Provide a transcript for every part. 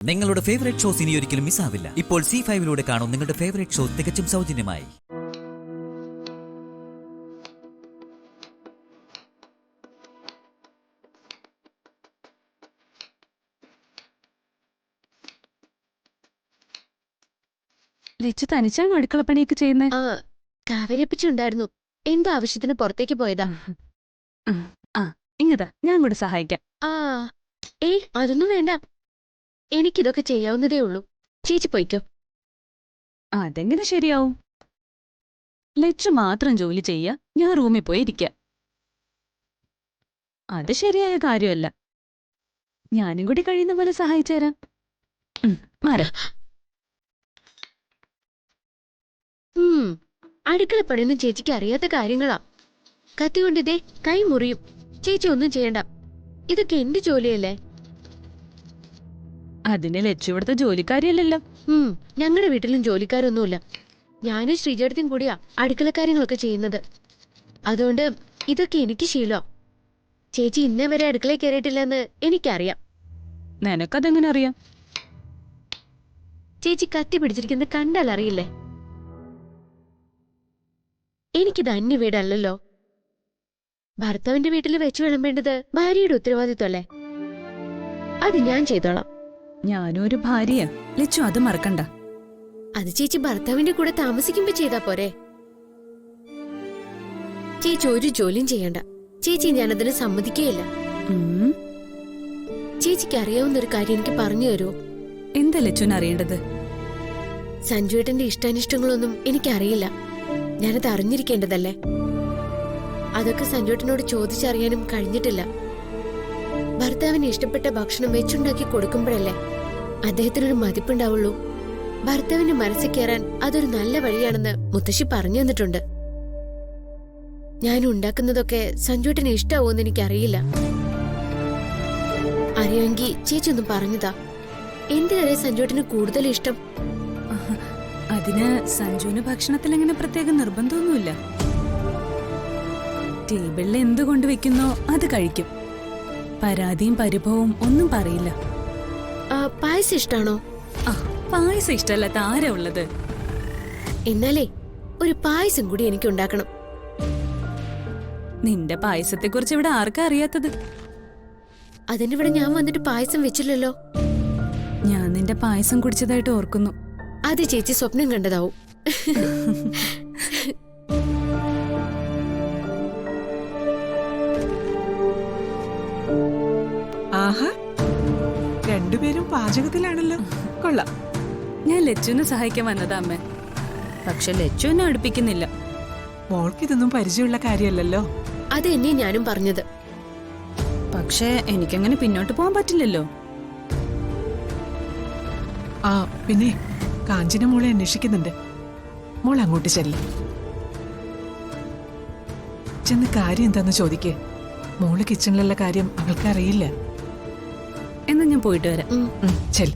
നിങ്ങളുടെ favourite shows ഇനി ഒരിക്കലും മിസ്സാവില്ല. ഇപ്പോൾ C5-ലൂടെ കാണും നിങ്ങളുടെ ഫേവറേറ്റ് ഷോ തികച്ചും സൗജന്യമായി. ലച്ചു തനിച്ചാണ് അടുക്കളപ്പണിയൊക്കെ ചെയ്യുന്നേ? കാവേരിയപ്പച്ചുണ്ടായിരുന്നു. എന്തോ ആവശ്യത്തിന് പുറത്തേക്ക് പോയതാ. ഇങ്ങതാ, ഞാൻ കൂടെ സഹായിക്കാം. അതൊന്നും വേണ്ട, എനിക്കിതൊക്കെ ചെയ്യാവുന്നതേ ഉള്ളൂ. ചേച്ചി പോയിക്കോ. അതെങ്ങനെ ശരിയാവും? ലച്ചു മാത്രം ജോലി ചെയ്യാ, ഞാൻ റൂമിൽ പോയി ഇരിക്കാം. അത് ശരിയായ കാര്യമല്ല. ഞാനും കൂടി കഴിയുന്ന പോലെ സഹായിച്ചു തരാം. മാറ. അടുക്കളപ്പണിയൊന്നും ചേച്ചിക്ക് അറിയാത്ത കാര്യങ്ങളാ. കത്തി കൊണ്ടിതേ കൈ മുറിയും. ചേച്ചി ഒന്നും ചെയ്യണ്ട, ഇതൊക്കെ എന്റെ ജോലിയല്ലേ. അതിന് ലച്ചു ഇവിടുത്തെ ജോലിക്കാരിയല്ലല്ലോ. ഞങ്ങളുടെ വീട്ടിലും ജോലിക്കാരൊന്നുമില്ല. ഞാനും ശ്രീജേടത്തിയും കൂടിയാ അടുക്കളക്കാര്യങ്ങളൊക്കെ ചെയ്യുന്നത്. അതുകൊണ്ട് ഇതൊക്കെ എനിക്ക് ശീലോ. ചേച്ചി ഇന്നേ വരെ അടുക്കളയിൽ കയറിയിട്ടില്ലെന്ന് എനിക്കറിയാം. നിനക്കതെങ്ങനെ അറിയാം? ചേച്ചി കത്തി പിടിച്ചിരിക്കുന്നത് കണ്ടാൽ അറിയില്ലേ? എനിക്കിത് അന്യ വീടല്ലല്ലോ. ഭർത്താവിന്റെ വീട്ടിൽ വെച്ച് വിളമ്പേണ്ടത് ഭാര്യയുടെ ഉത്തരവാദിത്വല്ലേ. അത് ഞാൻ ചെയ്തോളാം. ഞാനും ഒരു ഭാര്യയാ ലച്ചു, അത് മറക്കണ്ട. അത് ചേച്ചി ഭർത്താവിന്റെ കൂടെ താമസിക്കുമ്പോ ചെയ്താ പോരെ. ചേച്ചി ഒരു ജോലിയും ചെയ്യണ്ട. ചേച്ചി ഞാനതിന് സമ്മതിക്കുകയില്ല. ചേച്ചിക്ക് അറിയാവുന്ന ഒരു കാര്യം എനിക്ക് പറഞ്ഞു തരുമോ? എന്താ ലച്ചുവിന് അറിയേണ്ടത്? സഞ്ജുവേട്ടന്റെ ഇഷ്ടാനിഷ്ടങ്ങളൊന്നും എനിക്കറിയില്ല. ഞാനത് അറിഞ്ഞിരിക്കേണ്ടതല്ലേ. അതൊക്കെ സഞ്ജുവേട്ടനോട് ചോദിച്ചറിയാനും കഴിഞ്ഞിട്ടില്ല. ഭർത്താവിന് ഇഷ്ടപ്പെട്ട ഭക്ഷണം വെച്ചുണ്ടാക്കി കൊടുക്കുമ്പോഴല്ലേ അദ്ദേഹത്തിനൊരു മതിപ്പുണ്ടാവുള്ളൂ. ഭർത്താവിന്റെ മനസ്സിൽ കയറാൻ അതൊരു നല്ല വഴിയാണെന്ന് മുത്തശ്ശി പറഞ്ഞു തന്നിട്ടുണ്ട്. ഞാൻ ഉണ്ടാക്കുന്നതൊക്കെ സഞ്ജുവേട്ടന് ഇഷ്ടാവോന്ന് എനിക്കറിയില്ല. അറിയാമെങ്കിൽ ചേച്ചി ഒന്ന് പറഞ്ഞതാ. എന്തിനറിയ സഞ്ജുവേട്ടന് കൂടുതൽ ഇഷ്ടം? അതിന് സഞ്ജുവിന് ഭക്ഷണത്തിൽ അങ്ങനെ പ്രത്യേക നിർബന്ധമൊന്നുമില്ല. ടേബിളിൽ എന്ത് കൊണ്ടുവെക്കുന്നോ അത് കഴിക്കും. പരാതിയും പരിഭവവും ഒന്നും പറയില്ല. പായസം ഇഷ്ടാണോ? പായസം ഇഷ്ടമല്ലാത്ത ആരാ ഉള്ളത്? എന്നാലേ ഒരു പായസം കൂടി എനിക്ക് ഉണ്ടാക്കണം. നിന്റെ പായസത്തെ കുറിച്ച് ഇവിടെ ആർക്കാ അറിയാത്തത്? അതിനിവിടെ ഞാൻ വന്നിട്ട് പായസം വെച്ചില്ലല്ലോ. ഞാൻ നിന്റെ പായസം കുടിച്ചതായിട്ട് ഓർക്കുന്നു. അത് ചേച്ചി സ്വപ്നം കണ്ടതാവും. ആഹാ, രണ്ടുപേരും പാചകത്തിലാണല്ലോ. കൊള്ളാം. ഞാൻ ലച്ചുവിനെ സഹായിക്കാൻ വന്നതാ അമ്മ. പക്ഷെ ലച്ചു എന്നെ അടുപ്പിക്കുന്നില്ല. മോൾക്കിതൊന്നും പരിചയമുള്ള കാര്യമല്ലല്ലോ. അത് എന്നെ ഞാനും പറഞ്ഞത്. പക്ഷെ എനിക്കങ്ങനെ പിന്നോട്ട് പോകാൻ പറ്റില്ലല്ലോ. പിന്നെ കാഞ്ചന മോളെ അന്വേഷിക്കുന്നുണ്ട്. മോൾ അങ്ങോട്ട് ചെന്ന് കാര്യം എന്താന്ന് ചോദിക്കേ. മോള് കിച്ചണിലുള്ള കാര്യം അവൾക്ക് അറിയില്ല. എന്നാ ഞാൻ പോയിട്ട് വരാം. ചെല്.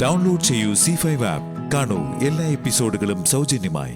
ഡൗൺലോഡ് ചെയ്യൂ C5 ആപ്പ്. കാണൂ എല്ലാ എപ്പിസോഡുകളും സൗജന്യമായി.